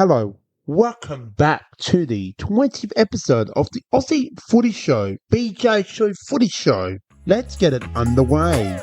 Hello, welcome back to the 20th episode of the Aussie Footy Show, BJ Show Footy Show. Let's get it underway.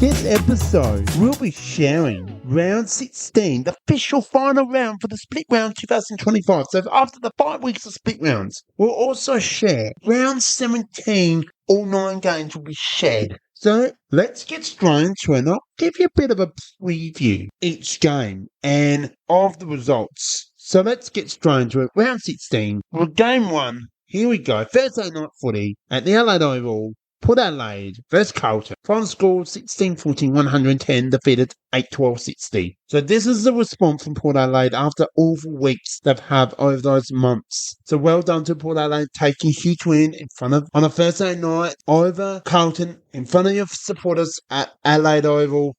This episode, we'll be sharing round 16, the official final round for the split round 2025. So after the 5 weeks of split rounds, we'll also share round 17, all 9 games will be shared. So let's get straight into it, and I'll give you a bit of a preview each game and of the results. So let's get straight into it. Round 16, well, game 1, here we go. Thursday night footy at the Adelaide Oval. Port Adelaide versus Carlton. Final score 16-14, 110, defeated 8-12-60. So this is the response from Port Adelaide after awful weeks they've had over those months. So well done to Port Adelaide taking a huge win in front of, on a Thursday night over Carlton, in front of your supporters at Adelaide Oval.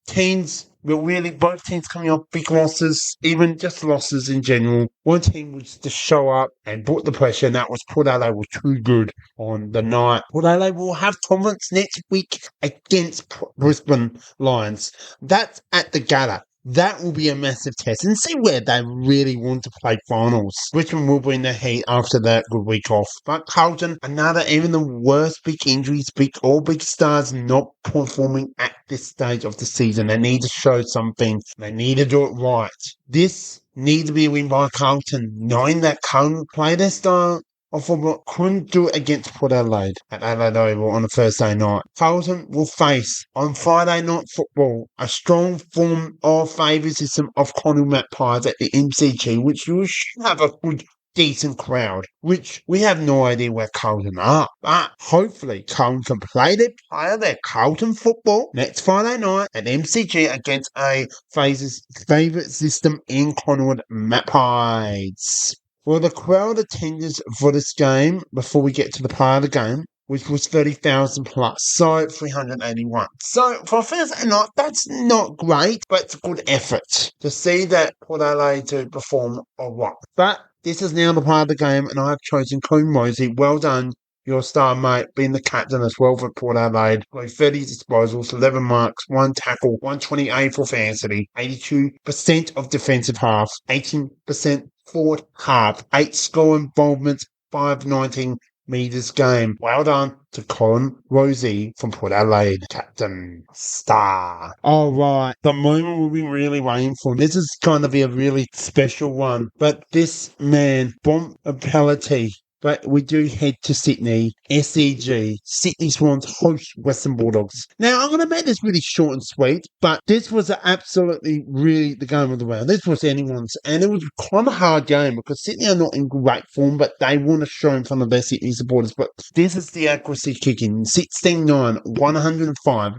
Both teams coming off big losses, even just losses in general. One team was to show up and put the pressure, and that was Port Adelaide were too good on the night. Port Adelaide will have confidence next week against Brisbane Lions. That's at the Gala. That will be a massive test and see where they really want to play finals. Richmond will be in the heat after that good week off. But Carlton, even the worst big injuries, big stars not performing at this stage of the season. They need to show something. They need to do it right. This needs to be a win by Carlton, knowing that Carlton play their style of football, couldn't do it against Port Adelaide at Adelaide Oval on a Thursday night. Carlton will face, on Friday night football, a strong form of favouritism of Collingwood Magpies at the MCG, which you should have a good, decent crowd, which we have no idea where Carlton are. But hopefully Carlton can play their Carlton football next Friday night at MCG against a favourite system in Collingwood Magpies. For the crowd attendance for this game, before we get to the part of the game, which was 30,000 plus, so 381. So for Thursday night, that's not great, but it's a good effort to see that Port Adelaide to perform or what. But this is now the part of the game, and I have chosen Coen Mosey. Well done, your star mate, being the captain as well for Port Adelaide. 30 disposals, 11 marks, 1 tackle, 128 for fantasy, 82% of defensive half, 18% forward half, 8 score involvements, 519 metres game. Well done to Colin Rosie from Port Adelaide, captain star. All right, the moment we've been really waiting for. This is going to be a really special one, but this man, Bomb Ability. But we do head to Sydney, SCG, Sydney Swans host Western Bulldogs. Now, I'm going to make this really short and sweet, but this was absolutely really the game of the round. This was anyone's, and it was quite a hard game because Sydney are not in great form, but they want to show in front of their Sydney supporters. But this is the accuracy kicking, 16-9, 105,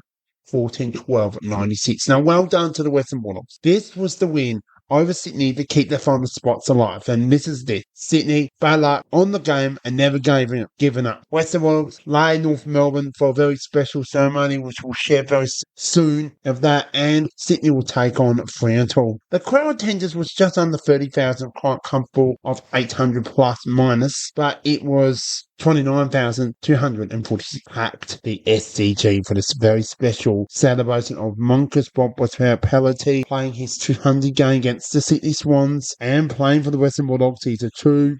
14-12, 96. Now, well done to the Western Bulldogs. This was the win over Sydney to keep their final spots alive. And this is this. Sydney, bad luck on the game and never given up. Western Bulldogs lay North Melbourne for a very special ceremony, which we'll share very soon of that. And Sydney will take on Fremantle. The crowd attendance was just under 30,000, quite comfortable of 800 plus minus, but it was 29,246 packed the SCG for this very special celebration of Monkus Bob Pelletti playing his 200 game against the Sydney Swans and playing for the Western Bulldogs. He's a true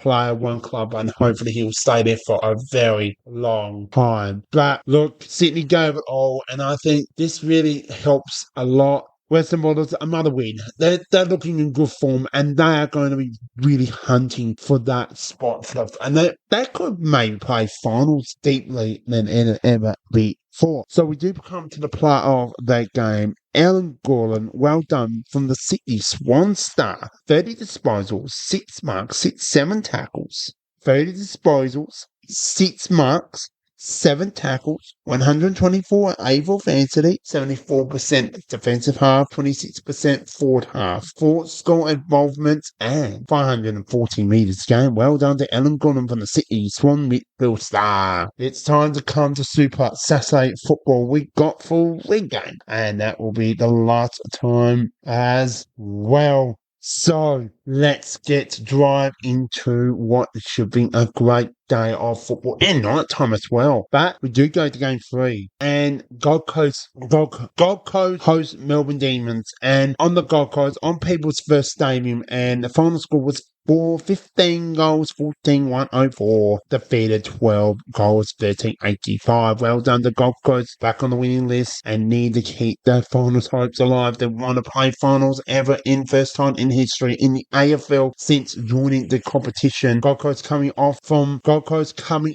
player, one club, and hopefully he will stay there for a very long time. But look, Sydney gave it all, and I think this really helps a lot. Western Bulldogs, another win. They're looking in good form, and they are going to be really hunting for that spot. And they could maybe play finals deeply than ever before. So we do come to the player of that game. Alan Gorlin, well done from the Sydney Swan star. 30 disposals, 6 marks, 7 tackles. 30 disposals, 6 marks, 7 tackles, 124 AFL fantasy, 74% defensive half, 26% forward half, 4 score involvement, and 540 metres game. Well done to Alan Gordon from the City Swan midfield star. It's time to come to Super Saturday football. We got full league game, and that will be the last time as well. So let's drive into what should be a great day of football and night time as well. But we do go to game 3, and Gold Coast host Melbourne Demons, and on the Gold Coast on People's First Stadium, and the final score was 15 goals, 14-104. Defeated 12 goals, 13-85. Well done to Gold Coast, back on the winning list and need to keep their finals hopes alive. They want to play finals ever in first time in history in the AFL since joining the competition. Gold Coast coming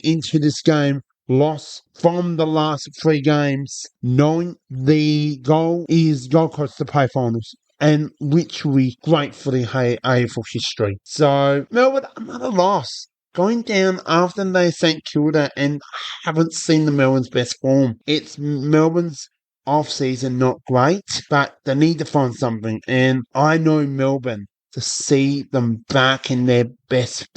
into this game loss from the last 3 games, knowing the goal is Gold Coast to play finals, and which we gratefully hate AFL history. So Melbourne, another loss. Going down after they St Kilda and haven't seen the Melbourne's best form. It's Melbourne's off-season not great, but they need to find something. And I know Melbourne to see them back in their best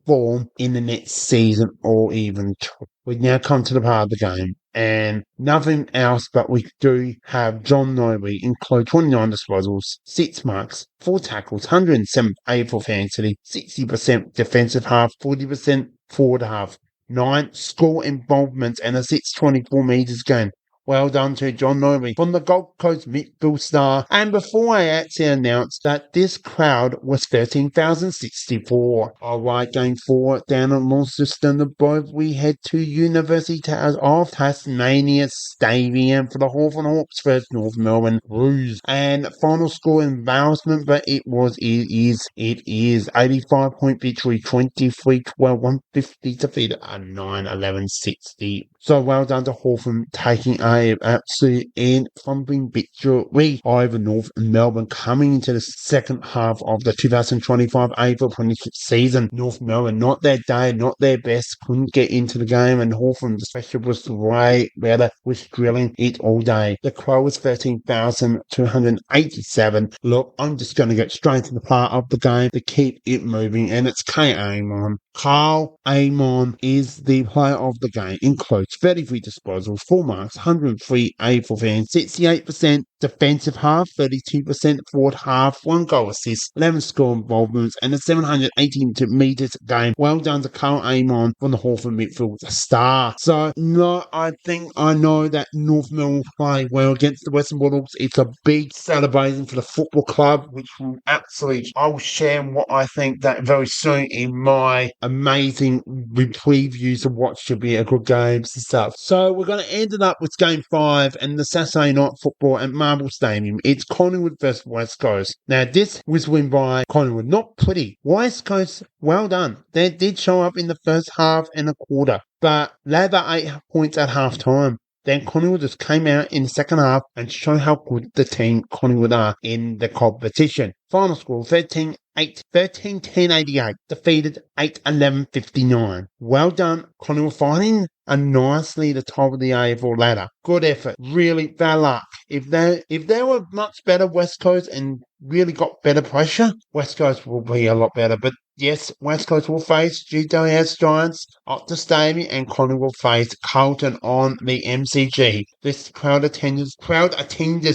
form in the next season or even two. We now come to the part of the game, and nothing else, but we do have John Noble include 29 disposals, 6 marks, 4 tackles, 107 AFL fantasy, 60% defensive half, 40% forward half, 9 score involvements, and a 624 metres gained. Well done to John Noble from the Gold Coast midfield star. And before I actually announced that this crowd was 13,064. Alright, going forward down at Launceston above, we head to University of Tasmania Stadium for the Hawthorn Hawks versus North Melbourne Blues. And final score embarrassment, but it is 85-point victory, 23-12, 150 defeated, a 9-11-60. So well done to Hawthorn taking a absolute and thumping victory over North Melbourne coming into the second half of the 2025 AFL Premiership season. North Melbourne, not their day, not their best, couldn't get into the game, and Hawthorn, especially, was way better, was drilling it all day. The quote was 13,287. Look, I'm just going to get straight to the part of the game to keep it moving, and it's Amon. Carl Amon is the player of the game, includes 33 disposals, 4 marks, 103 AFL fans, 68% defensive half, 32% forward half, 1 goal assist, 11 score involvements, and a 718 metres game. Well done to Carl Amon from the Hawthorn midfield star. So, no, I know that North Melbourne will play well against the Western Bulldogs. It's a big celebration for the football club, which will I will share what I think that very soon in my amazing previews of what should be a good game and stuff. So we're going to end it up with game 5 and the Saturday night football at Marble Stadium. It's Collingwood versus West Coast. Now this was won by Collingwood. Not pretty. West Coast, well done. They did show up in the first half and a quarter, but they had 8 points at half time. Then Collingwood just came out in the second half and showed how good the team Collingwood are in the competition. Final score 13-10-88. Defeated 8-11-59. Well done, Collingwood, finding a nicely the top of the AFL ladder. Good effort. Really bad luck. If they were much better, West Coast, and really got better pressure, West Coast will be a lot better. But yes, West Coast will face GWS Giants at the stadium, and Collingwood will face Carlton on the MCG. This crowd attendance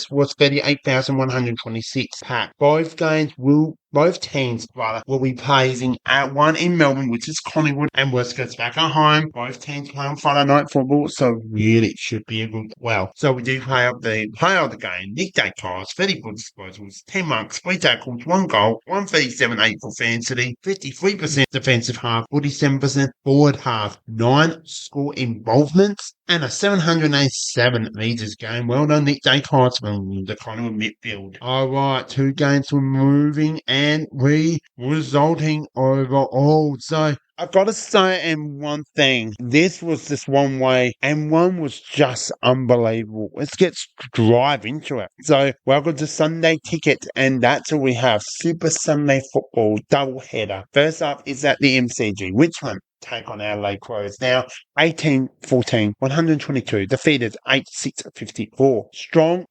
was 38,126 packed. Both teams will be playing at one in Melbourne, which is Collingwood, and West Coast back at home. Both teams play on Friday night football, so really it should be a good. Well, so we do play up the player of the game. Nick Day Carrs, 30 good disposals, 10 marks, 3 tackles, 1 goal, 137 AFL fantasy, 53% defensive half, 47% forward half, 9 score involvements, and a 787 metres game. Well done, Nick Day Carrs from the Collingwood midfield. Alright, 2 games were moving and resulting overall. So I've got to say, and one thing, this was just one way, and one was just unbelievable. Let's drive into it. So, welcome to Sunday Ticket, and that's what we have. Super Sunday Football doubleheader. First up is at the MCG. Richmond take on Adelaide Crows. Now, 18-14, 122, defeated 86-54. Strong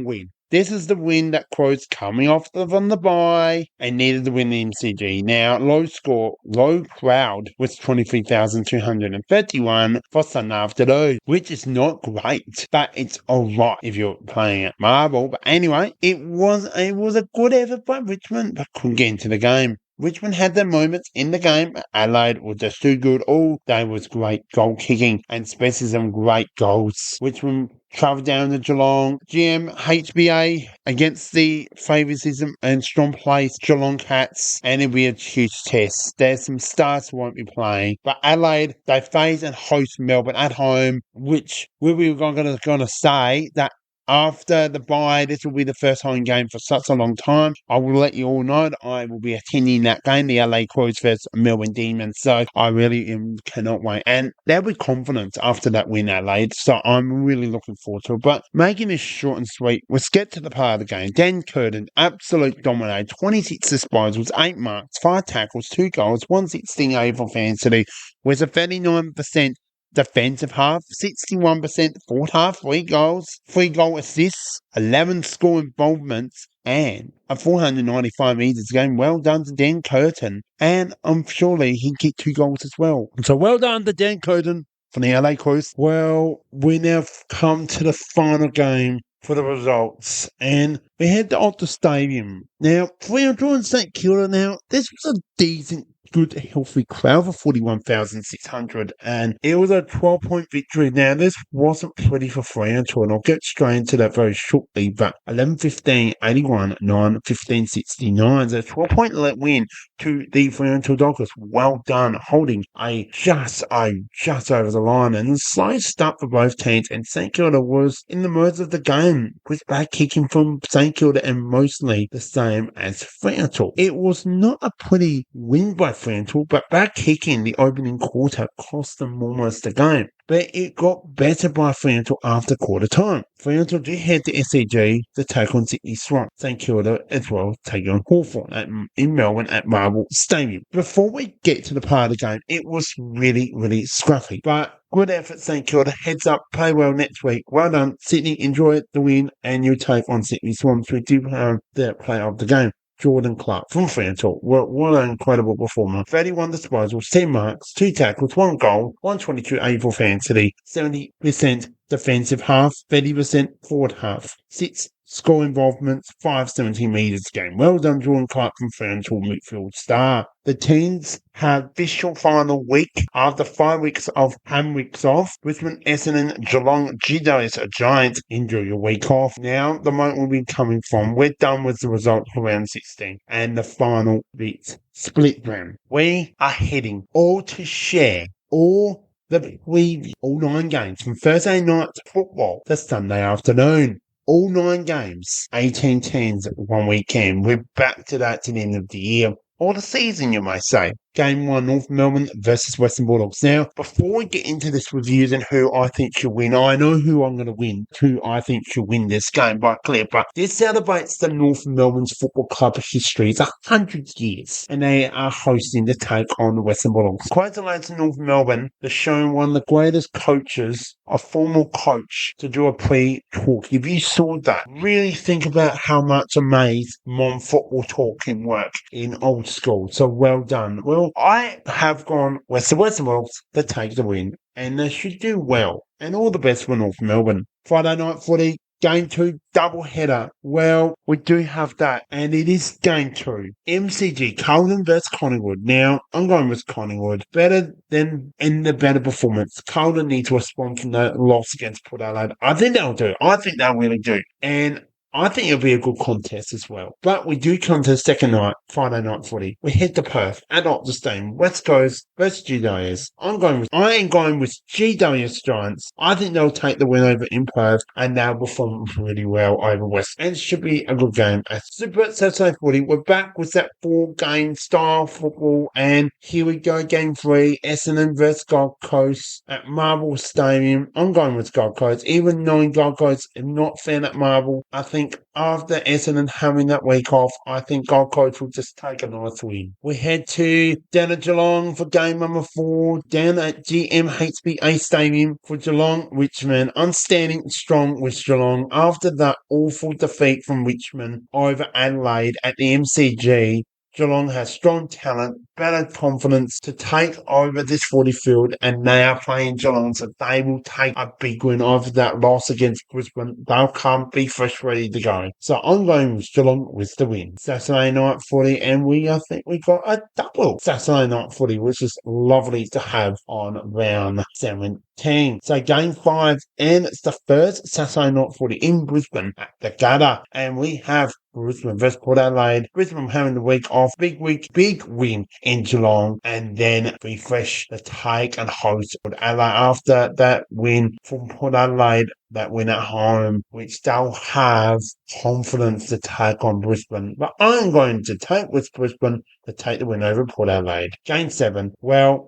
win. This is the win that Crows coming off on the bye and needed to win the MCG. Now, low crowd was 23,231 for Sunday afternoon, which is not great, but it's alright if you're playing at Marble. But anyway, it was a good effort by Richmond, but couldn't get into the game. Richmond had their moments in the game. Adelaide was just too good. All day was great goal kicking and especially some great goals. Richmond travelled down to Geelong. GM HBA against the favouritism and strong place Geelong Cats, and it'll be a huge test. There's some stars who won't be playing, but Adelaide, they face and host Melbourne at home, which we were going to say that after the bye, this will be the first home game for such a long time. I will let you all know that I will be attending that game, the LA Crows versus Melbourne Demons. So I really cannot wait. And they'll be confident after that win, Adelaide. So I'm really looking forward to it. But making this short and sweet, let's get to the part of the game. Dan Curtin, absolute dominator, 26 disposals, 8 marks, 5 tackles, 2 goals, 116 AFL fantasy, with a 39% defensive half, 61% fourth half, 3 goals, 3 goal assists, 11 score involvements, and a 495 metres game. Well done to Dan Curtin. And I'm surely he kicked 2 goals as well. So well done to Dan Curtin from the LA Crows. Well, we now come to the final game for the results, and we head to Optus Stadium. Now, Fremantle and St Kilda. Now, this was a decent, good, healthy crowd for 41,600, and it was a 12-point victory. Now, this wasn't pretty for Fremantle, and I'll get straight into that very shortly, but 11-15, 81, 9-15, 69. So, 12-point win to the Fremantle Dockers. Well done, holding just over the line, and a slow start for both teams, and St Kilda was in the modes of the game, with back kicking from St Kilda and mostly the same as Fremantle. It was not a pretty win by Fremantle, but back kicking the opening quarter cost them almost the game. But it got better by Fremantle after quarter time. Fremantle did head to SCG to take on Sydney Swans. St Kilda as well taking on Hawthorn in Melbourne at Marble Stadium. Before we get to the part of the game, it was really, really scruffy. But good effort, St Kilda. Heads up, play well next week. Well done, Sydney. Enjoy the win, and you take on Sydney Swans. We do have the player of the game, Jordan Clark from Fremantle. What an incredible performer. 31 disposals, 10 marks, 2 tackles, 1 goal, 122 AFL fantasy, 70% defensive half, 30% forward half, 6 score involvements, 570 metres game. Well done, Jordan Clark from Fremantle midfield star. The teams have official final week after 5 weeks of home weeks off. Richmond, Essendon, Geelong, Giants. Enjoy your week off. Now, the moment we'll be coming from, we're done with the result for round 16 and the final bit, split round. We are heading all to share all the preview, all 9 games from Thursday night football to Sunday afternoon. All 9 games, 18 teams one weekend. We're back to that to the end of the year. Or the season, you may say. Game 1, North Melbourne versus Western Bulldogs. Now, before we get into this reviews and who I think should win, I know who I'm going to win, who I think should win this game by clear, but this celebrates the North Melbourne's football club history. It's 100 years, and they are hosting the take on the Western Bulldogs. Congratulations to North Melbourne for showing one of the greatest coaches, a former coach, to do a pre-talk. If you saw that, really think about how much amazed Mon football talk can work in old school. So well done. Well, I have gone with the Western Bulldogs to take the win, and they should do well. And all the best for North Melbourne. Friday night footy, Game 2, double header. Well, we do have that, and it is Game 2. MCG, Carlton versus Collingwood. Now, I'm going with Collingwood. Better than in the better performance. Carlton need to respond to the loss against Port Adelaide. I think they'll do. I think they'll really do. And I think it'll be a good contest as well. But we do come to the second night, Friday night footy. We head to Perth at Optus Stadium. West Coast versus GWS. I am going with GWS Giants. I think they'll take the win over in Perth, and they'll perform really well over West. And it should be a good game. Super Saturday footy. We're back with that 4-game style football, and here we go. Game 3, Essendon versus Gold Coast at Marble Stadium. I'm going with Gold Coast, even knowing Gold Coast is not fan at Marble. I think think after Essendon having that week off, I think Gold Coast will just take a nice win. We head down to Geelong for game number 4, down at GMHBA Stadium for Geelong Richmond. I'm standing strong with Geelong after that awful defeat from Richmond over Adelaide at the MCG. Geelong has strong talent, better confidence to take over this footy field, and they are playing Geelong, so they will take a big win over that loss against Brisbane. They'll come, be fresh, ready to go. So I'm going with Geelong with the win. Saturday night footy, and I think we got a double Saturday night footy, which is lovely to have on round 17. So game 5, and it's the first Saturday night footy in Brisbane at the Gutter, and we have Brisbane vs Port Adelaide. Brisbane having the week off. Big week, big win in Geelong, and then refresh the take and host Port Adelaide after that win from Port Adelaide, that win at home, which they'll have confidence to take on Brisbane. But I'm going to take with Brisbane to take the win over Port Adelaide. Game 7,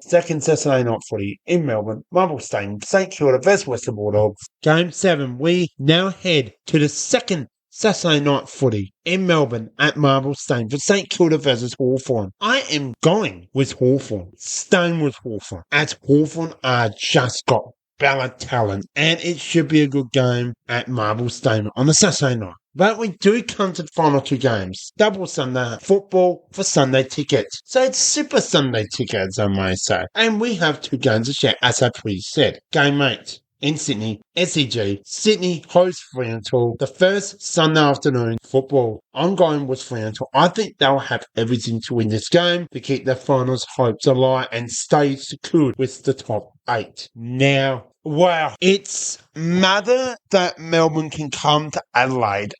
second Saturday night footy in Melbourne, Marvel Stadium, St Kilda vs Western Bulldogs. Game 7, we now head to the second Saturday night footy in Melbourne at Marvel Stadium for St Kilda versus Hawthorn. I am going with Hawthorn. Staying with Hawthorn, as Hawthorn are just got better talent, and it should be a good game at Marvel Stadium on a Saturday night. But we do come to the final 2 games. Double Sunday football for Sunday tickets. So it's Super Sunday tickets, I may say. And we have 2 games to share, as I previously said. Game 8. In Sydney, SCG, Sydney hosts Fremantle, the first Sunday afternoon football. I'm going with Fremantle. I think they'll have everything to win this game to keep their finals hopes alive and stay secured with the top 8. Now, wow, it's matter that Melbourne can come to Adelaide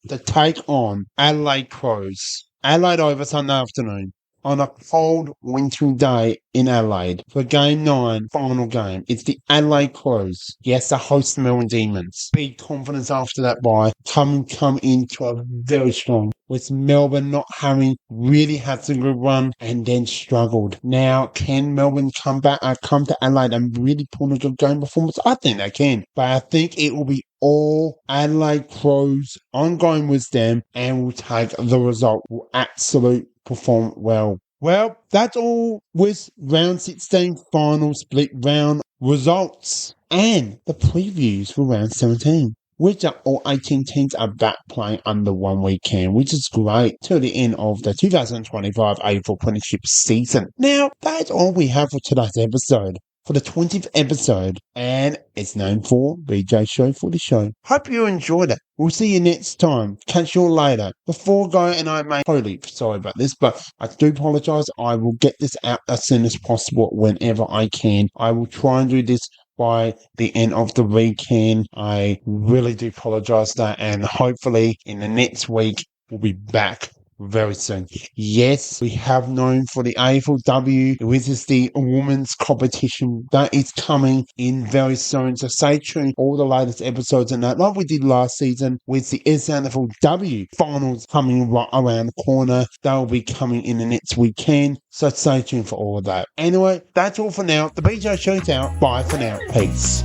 to take on Adelaide Crows. Adelaide over Sunday afternoon on a cold, wintry day in Adelaide for Game 9, final game. It's the Adelaide Crows. Yes, the host Melbourne Demons. Big confidence after that bye. Come into a very strong, with Melbourne not having really had a good run and then struggled. Now, can Melbourne come to Adelaide and really pull a good game performance? I think they can, but I think it will be all Adelaide Crows. I'm going with them, and we'll take the result. Will absolutely perform well. Well, that's all with round 16 final split round results and the previews for round 17, which are all 18 teams are back playing under one weekend, which is great till the end of the 2025 AFL Premiership season. Now, that's all we have for today's episode. For the 20th episode, and it's named for BJ Show Footy Show. Hope you enjoyed it. We'll see you next time. Catch you all later. Before going, and I may totally sorry about this, but I do apologise. I will get this out as soon as possible whenever I can. I will try and do this by the end of the weekend. I really do apologise that, and hopefully in the next week we'll be back very soon. Yes, we have known for the AFLW, which is the women's competition that is coming in very soon. So stay tuned. All the latest episodes and that, like we did last season with the SANFLW finals coming right around the corner. They'll be coming in the next weekend. So stay tuned for all of that. Anyway, that's all for now. The BJ Show's out. Bye for now. Peace.